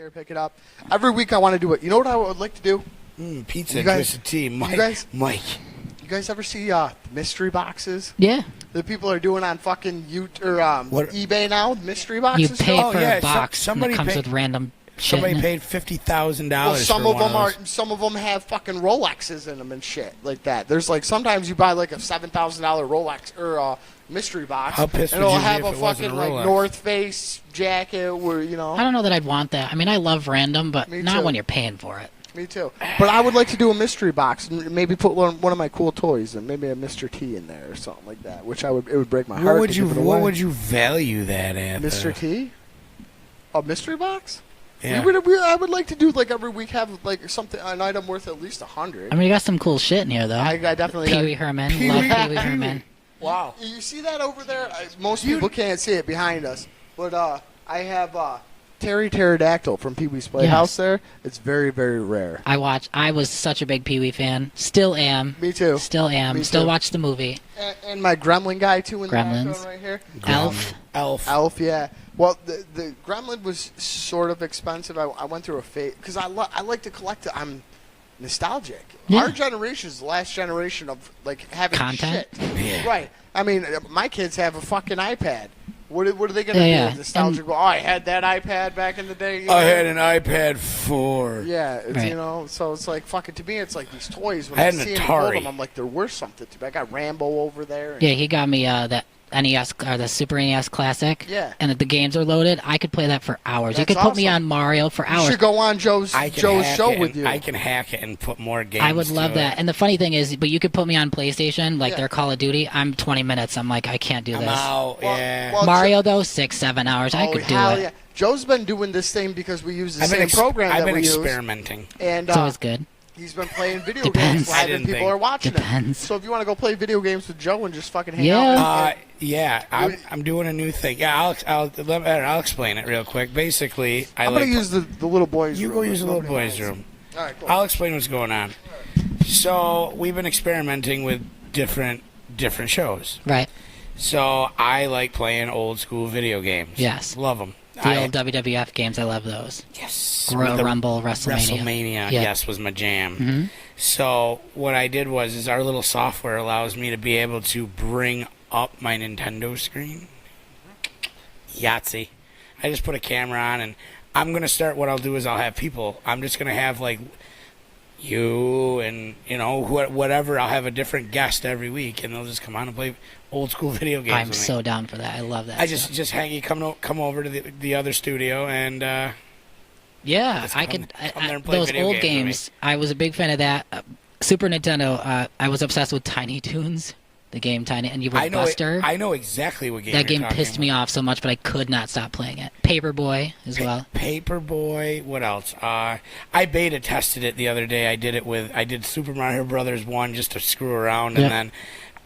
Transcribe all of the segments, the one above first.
here, pick it up. Every week I want to do it. You know what I would like to do? Pizza, You guys- twisted tea, Mike. You guys ever see mystery boxes? Yeah. That people are doing on fucking What? eBay now? Mystery You boxes? pay Oh, for yeah, a box somebody and it comes paid- with random shit. Somebody in it. paid $50,000 Well, some for of one them are. those. Some of them have fucking Rolexes in them and shit like that. There's like sometimes you buy like a $7,000 Rolex or mystery box, How pissed and would it'll you be have if a it wasn't fucking a like Rolex? North Face jacket where I don't know that I'd want that. I mean, I love random, but Me not too. when you're paying for it. Me too. But I would like to do a mystery box and maybe put one of my cool toys and maybe a Mr. T in there or something like that. Which it would break my heart. What to give it away. What would you value that at? Mr. T? A mystery box? Yeah. I would like to do like every week have like an item worth at least 100. I mean, you got some cool shit in here, though. I definitely Pee got. Wee Herman. Pee-wee- Love Pee Wee Pee-wee. Herman. Wow. You see that over there? Most people can't see it behind us, but I have Terry Pterodactyl from Pee Wee's Playhouse. Yes. There, it's very very rare. I was such a big Pee Wee fan. Still am. Me too. Still am. Me Still too. watch the movie. And my Gremlin guy too in the Gremlins. background right here. Elf. Elf, yeah. Well, the Gremlin was sort of expensive. I went through a phase because I like to collect it. I'm nostalgic. Yeah. Our generation is the last generation of like having Content? shit. Yeah. Right. I mean, my kids have a fucking iPad. What are they going to Yeah, do? yeah. Nostalgic. Oh, I had that iPad back in the day. you I know? had an iPad 4. Yeah, it's, Right. you know, so it's like fucking. To me, it's like these toys. When I I, had an see them, hold Atari. them, I'm like, they're worth something to me. I got Rambo over there. And Yeah, he got me that NES or the Super NES Classic. Yeah. And if the games are loaded, I could play that for hours. you That's could put me awesome. on Mario for You hours. should go on Joe's hack show it with and- you. I can hack it and put more games. I would love to that. It. And the funny thing is, but you could put me on PlayStation, like Yeah. their Call of Duty. I'm 20 minutes. I'm like, I can't do I'm this. out. Well- yeah. well, Mario though, 6-7 hours. I Oh, could do hell it. yeah. Joe's been doing this thing because we use the I've been same program I've that been we use, experimenting. and It's always good. he's been playing video Depends. games I live, didn't and people think. are watching Depends. it. So if you want to go play video games with Joe and just fucking hang Yeah. out, Yeah, I'm doing a new thing. Yeah, I'll explain it real quick. Basically, I'm gonna use the little boys' You room. go use the little Nobody boys' minds. room. All right, cool. I'll explain what's going on. So we've been experimenting with different shows. Right. So I like playing old school video games. Yes. Love them. The old WWF games, I love those. Yes. Royal The Rumble, WrestleMania. WrestleMania, Yeah. yes, was my jam. Mhm. So what I did is our little software allows me to be able to bring up my Nintendo screen. Yahtzee. I just put a camera on, and I'm going to start, what I'll do is I'll have people, I'm just going to have, like, you and, you know, whatever. I'll have a different guest every week, and they'll just come on and play old school video games I'm with me. so down for that. I love that. I stuff. just hang, you come over to the other studio, and Yeah, Just I come- could. come there and play Those video old games with me. games, I was a big fan of that. Super Nintendo, I was obsessed with Tiny Toons, the game Tiny, and you were I know Buster. I know exactly what game that you're game talking pissed me about. off so much, but I could not stop playing it. Paperboy as well. Paperboy. What else? I beta tested it the other day. I did Super Mario Brothers 1 just to screw around, Yeah. and then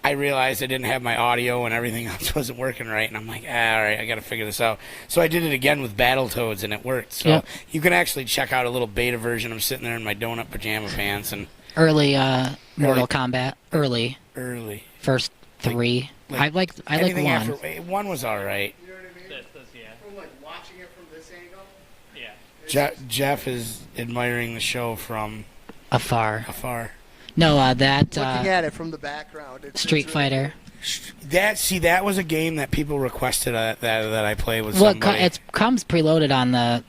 I realized I didn't have my audio and everything else wasn't working right, and I'm like, all right, I got to figure this out. So I did it again with Battletoads, and it worked. So Yeah. you can actually check out a little beta version. I'm sitting there in my donut pajama pants and Early Mortal Kombat. Early early. first three. like I like Anything one. after one was all right. You know what I mean? Yeah. From like watching it from this angle. Yeah. Jeff is admiring the show from Afar. afar. No, that Looking at it from the background. Street it's Fighter. That was a game that people requested that I play with Well, somebody. it comes preloaded on the.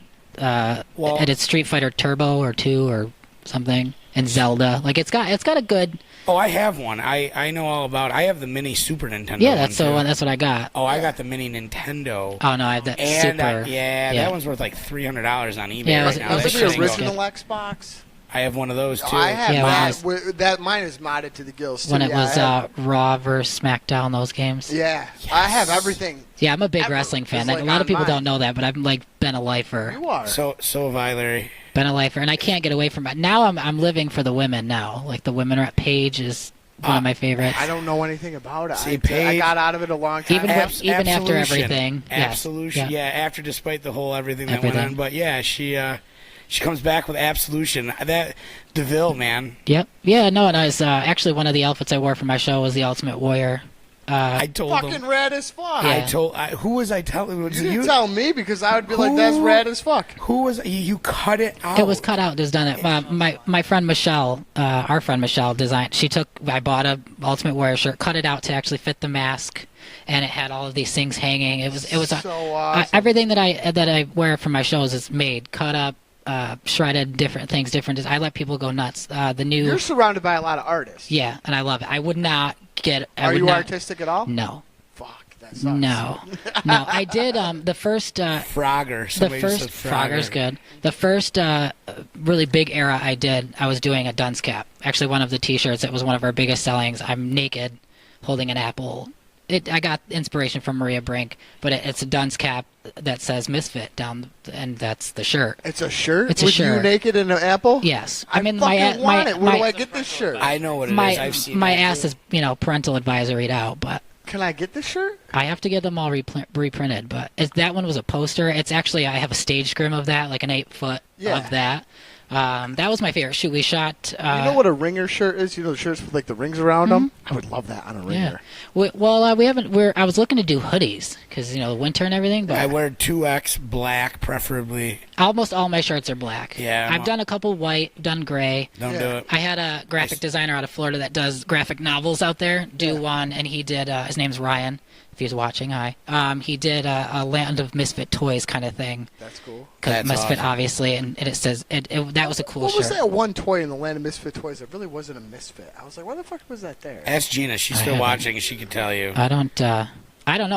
Well- and it's Street Fighter Turbo or 2 or something, and Zelda. Like it's got a good. Oh, I have one. I know all about. I have the mini Super Nintendo. Yeah, one, that's the too. one. That's what I got. Oh, I got the mini Nintendo. Oh no, I have that And super. yeah, yeah. that one's worth like $300 on eBay Yeah, it right was- now. it Was was That it a the shit's shit's going- original Xbox? I have one of those too. I have Yeah, that. Mine is modded to the gills too. when it Yeah, was I have- Raw versus SmackDown, those games. Yeah, I have everything. Yeah, I'm a big Ever. wrestling fan. It's Like, like a lot on of people mine. don't know that, but I've like been a lifer. You are. So have I, Larry. Been a lifer, and I can't get away from it. Now I'm living for the women now. Like the women are at Paige is one of my favorites. I don't know anything about it. See, I Paige- got out of it a long time Even ago. with- even after Absolution. everything, yes. Absolution. Yeah. Yeah, after despite the whole everything that went Everything. on. But yeah, she comes back with Absolution. That DeVille, man. Yep. Yeah. No. And I was actually one of the outfits I wore for my show was the Ultimate Warrior I told Fucking him. rad as fuck. Yeah. Who was I telling? Was You it didn't tell me because I would be like, Who- that's rad as fuck. Who was you? Cut it out. It was cut out. Just done it. My friend Michelle, our friend Michelle, designed. I bought a Ultimate Warrior shirt, cut it out to actually fit the mask, and it had all of these things hanging. It was So awesome. everything that I wear for my shows is made, cut up, shredded, different things, different. I let people go nuts. The new You're surrounded by a lot of artists. yeah, and I love it. I would not get. Are you not, artistic at all? No, Fuck, that sucks. no. I did the first. Frogger. The Somebody first said Frogger's good. The first really big era I was doing a dunce cap. Actually, one of the T-shirts that was one of our biggest sellings. I'm naked, holding an apple. I got inspiration from Maria Brink, but it's a dunce cap that says Misfit down, and that's the shirt. It's a shirt It's a with you shirt. naked in an apple? Yes, I mean fucking want it. Where do I my get this shirt? I know what it is. my I've seen my that ass too. is parental advisory'd out, but Can I get this shirt? I have to get them all reprinted. But that one was a poster. It's actually I have a stage scrim of that, like an 8-foot Yeah. of that. That was my favorite shoot. We shot. You know what a ringer shirt is? You know the shirts with like the rings around them? I would love that on a Mm-hmm. Yeah. ringer. We haven't. I was looking to do hoodies because winter and everything. But I wear 2X black, preferably. almost all my shirts are black. Yeah, I've done a couple white, done gray. Don't Yeah. do it. I had a graphic designer out of Florida that does graphic novels out there do one, and he did. His name's Ryan. If he's watching, hi. He did a Land of Misfit Toys kind of thing. That's cool. Because That's Misfit, awesome. obviously, and it says that was a cool What shirt. was that one toy in the Land of Misfit Toys that really wasn't a misfit? I was like, why the fuck was that there? Ask Gina. She's I still haven't. watching, and she can tell you. I don't know.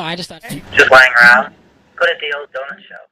I just thought. Just laying around. Go to the old donut shop.